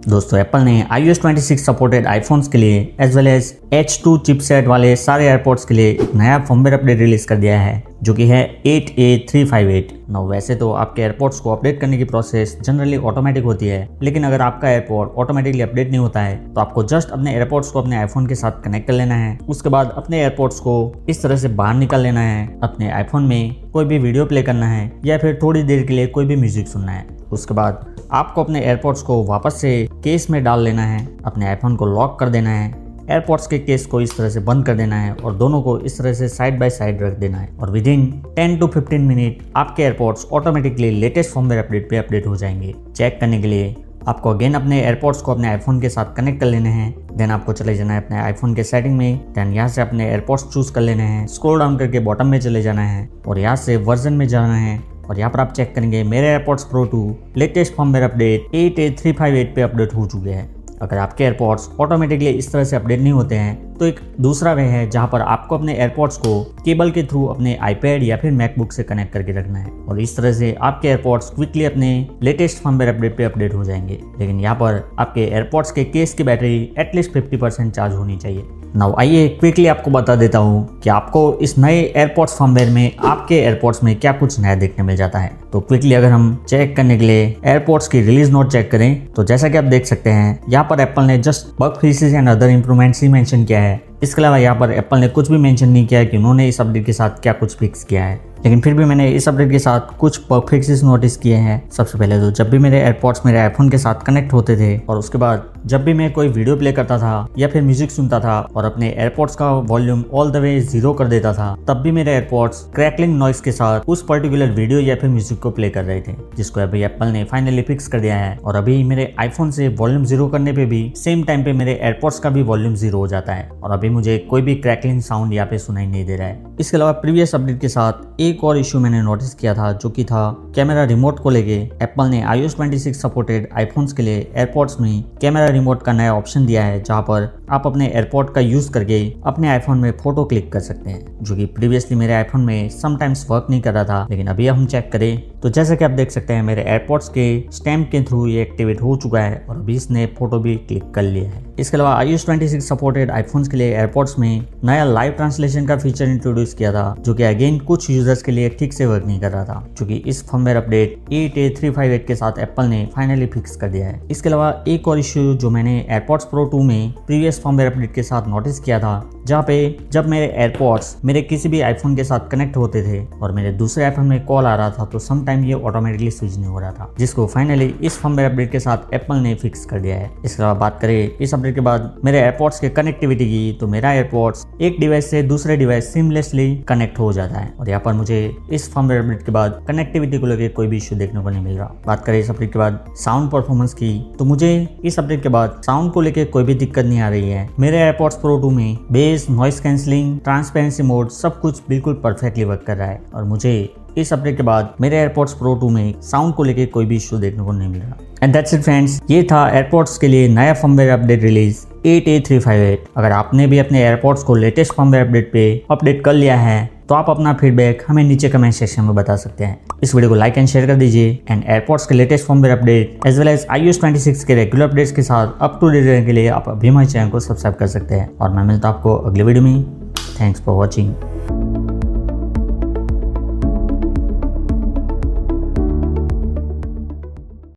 दोस्तों एप्पल ने iOS 26 supported iPhones के लिए as well as H2 chipset वाले सारे एयरपोर्ट्स के लिए एक नया फर्मवेयर अपडेट रिलीज कर दिया है जो कि है 8A358। नाउ वैसे तो आपके एयरपोर्ट्स को अपडेट करने की प्रोसेस जनरली ऑटोमेटिक होती है, लेकिन अगर आपका एयरपोर्ट ऑटोमेटिकली अपडेट नहीं होता है तो आपको जस्ट अपने एयरपोर्ट्स को अपने आईफोन के साथ कनेक्ट कर लेना है। उसके बाद अपने एयरपोर्ट्स को इस तरह से बाहर निकाल लेना है, अपने आईफोन में कोई भी वीडियो प्ले करना है या फिर थोड़ी देर के लिए कोई भी म्यूजिक सुनना है। उसके बाद आपको अपने एयरपोर्ट्स को वापस से केस में डाल लेना है, अपने आईफोन को लॉक कर देना है, एयरपोर्ट्स के केस को इस तरह से बंद कर देना है और दोनों को इस तरह से साइड बाय साइड रख देना है और विद इन 10 to 15 मिनट आपके airports automatically latest firmware update पे अपडेट हो जाएंगे। चेक करने के लिए आपको अगेन अपने एयरपोर्ट्स को अपने आईफोन के साथ कनेक्ट कर लेने हैं। देन आपको चले जाना है अपने आईफोन के सेटिंग में। देन यहाँ से अपने एयरपोर्ट्स चूज कर लेने हैं, स्क्रॉल डाउन करके बॉटम में चले जाना है और यहाँ से वर्जन में जाना है और यहाँ पर आप चेक करेंगे मेरे airports pro 2 latest firmware update 8A358 पे अपडेट हो चुके हैं। अगर आपके एयरपोर्ट्स ऑटोमेटिकली इस तरह से अपडेट नहीं होते हैं तो एक दूसरा वे है जहां पर आपको अपने एयरपोर्ट्स को केबल के थ्रू अपने आईपैड या फिर मैकबुक से कनेक्ट करके रखना है और इस तरह से आपके एयरपोर्ट्स क्विकली अपने लेटेस्ट फर्मवेयर अपडेट पे अपडेट हो जाएंगे। लेकिन यहाँ पर आपके एयरपोर्ट्स के केस की बैटरी एटलीस्ट 50% चार्ज होनी चाहिए। नाउ आइए क्विकली आपको बता देता हूँ कि आपको इस नए एयरपोर्ट्स फर्मवेयर में आपके एयरपोर्ट्स में क्या कुछ नया देखने मिल जाता है। तो क्विकली अगर हम चेक करने के लिए एयरपोर्ट्स की रिलीज नोट चेक करें तो जैसा कि आप देख सकते हैं यहाँ पर एप्पल ने just bug fixes and other improvements he mention किया है। इसके अलावा यहाँ पर एप्पल ने कुछ भी मेंशन नहीं किया है कि उन्होंने इस अपडेट के साथ क्या कुछ फिक्स किया है। लेकिन फिर भी मैंने इस अपडेट के साथ कुछ बग फिक्सेस नोटिस किए हैं। सबसे पहले तो जब भी मेरे एयरपोर्ट्स मेरे आईफोन के साथ कनेक्ट होते थे और उसके बाद जब भी मैं कोई वीडियो प्ले करता था या फिर म्यूजिक सुनता था और अपने एयरपोर्ट्स का वॉल्यूम ऑल द वे 0 कर देता था, तब भी मेरे एयरपोर्ट्स क्रैकलिंग नॉइस के साथ उस पर्टिकुलर वीडियो या फिर म्यूजिक को प्ले कर रहे थे, जिसको अभी एप्पल ने फाइनली फिक्स कर दिया है। और अभी मेरे आईफोन से वॉल्यूम 0 करने पे भी सेम टाइम पे मेरे एयरपोर्ट्स का भी वॉल्यूम 0 हो जाता है और अभी मुझे कोई भी क्रैकलिंग साउंड यहाँ पे सुनाई नहीं दे रहा है। इसके अलावा प्रीवियस अपडेट के साथ एक और इश्यू मैंने नोटिस किया था जो कि था कैमरा रिमोट को लेके। एप्पल ने iOS 26 सपोर्टेड आईफोन्स के लिए एयरपोर्ट्स में कैमरा रिमोट का नया ऑप्शन दिया है जहां पर आप अपने एयरपोर्ट का यूज करके अपने आईफोन में फोटो क्लिक कर सकते हैं, जो कि प्रीवियसली मेरे आईफोन में समटाइम्स वर्क नहीं कर रहा था। लेकिन अभी हम चेक करें तो जैसा कि आप देख सकते हैं मेरे एयरपोर्ट्स के स्टैम्प के थ्रू ये एक्टिवेट हो चुका है और अभी इसने फोटो भी क्लिक कर लिया है। इसके अलावा iOS 26 सपोर्टेड आईफोन्स के लिए एयरपोर्ट्स में नया लाइव ट्रांसलेशन का फीचर इंट्रोड्यूस किया था जो कि अगेन कुछ यूजर्स के लिए ठीक से वर्क नहीं कर रहा था, जो कि इस फर्मवेयर अपडेट 8A358 के साथ एप्पल ने फाइनली फिक्स कर दिया है। इसके अलावा एक और इश्यू जो मैंने एयरपोर्ट्स प्रो 2 में प्रीवियस फर्मवेयर अपडेट के साथ नोटिस किया था, जहाँ पे जब मेरे एयरपोर्ट्स मेरे किसी भी आईफोन के साथ कनेक्ट होते थे और मेरे दूसरे आईफोन में कॉल आ रहा था तो सम टाइम ये ऑटोमेटिकली स्विच नहीं हो रहा था, जिसको फाइनली इस फर्मवेयर अपडेट के साथ एप्पल ने फिक्स कर दिया है। इसके अलावा बात करें इस अपडेट के बाद मेरे एयरपोर्ट्स के कनेक्टिविटी की, तो मेरा एयरपोर्ट्स एक डिवाइस से दूसरे डिवाइस सिमलेसली कनेक्ट हो जाता है और यहाँ पर मुझे इस फर्मवेयर अपडेट के बाद कनेक्टिविटी को लेकर कोई भी इश्यू देखने को नहीं मिल रहा। बात करें इस अपडेट के बाद साउंड परफॉर्मेंस की, तो मुझे इस अपडेट के बाद साउंड को लेकर कोई भी दिक्कत नहीं आ रही है। मेरे एयरपोर्ट्स प्रो 2 में base, noise cancelling, transparency mode सब कुछ बिल्कुल परफेक्टली वर्क कर रहा है और मुझे इस अपडेट के बाद मेरे एयरपोर्ट्स प्रो 2 में साउंड को लेकर कोई भी इश्यू देखने को नहीं मिल रहा। एंड दैट्स इट फ्रेंड्स, ये था एयरपोर्ट्स के लिए नया फर्मवेयर अपडेट रिलीज 8A358। अगर आपने भी अपने एयरपोर्ट्स को लेटेस्ट फर्मवेयर अपडेट पे अपडेट कर लिया है तो आप अपना फीडबैक हमें नीचे कमेंट सेक्शन में बता सकते हैं। इस वीडियो को लाइक एंड शेयर कर दीजिए एंड एयरपोर्ट्स के latest firmware update as well as iOS 26 के रेगुलर अपडेट्स के साथ अप टू डेट रहने के लिए आप अभी हमारे चैनल को सब्सक्राइब कर सकते हैं और मैं मिलता हूं आपको अगले वीडियो में। Thanks for watching.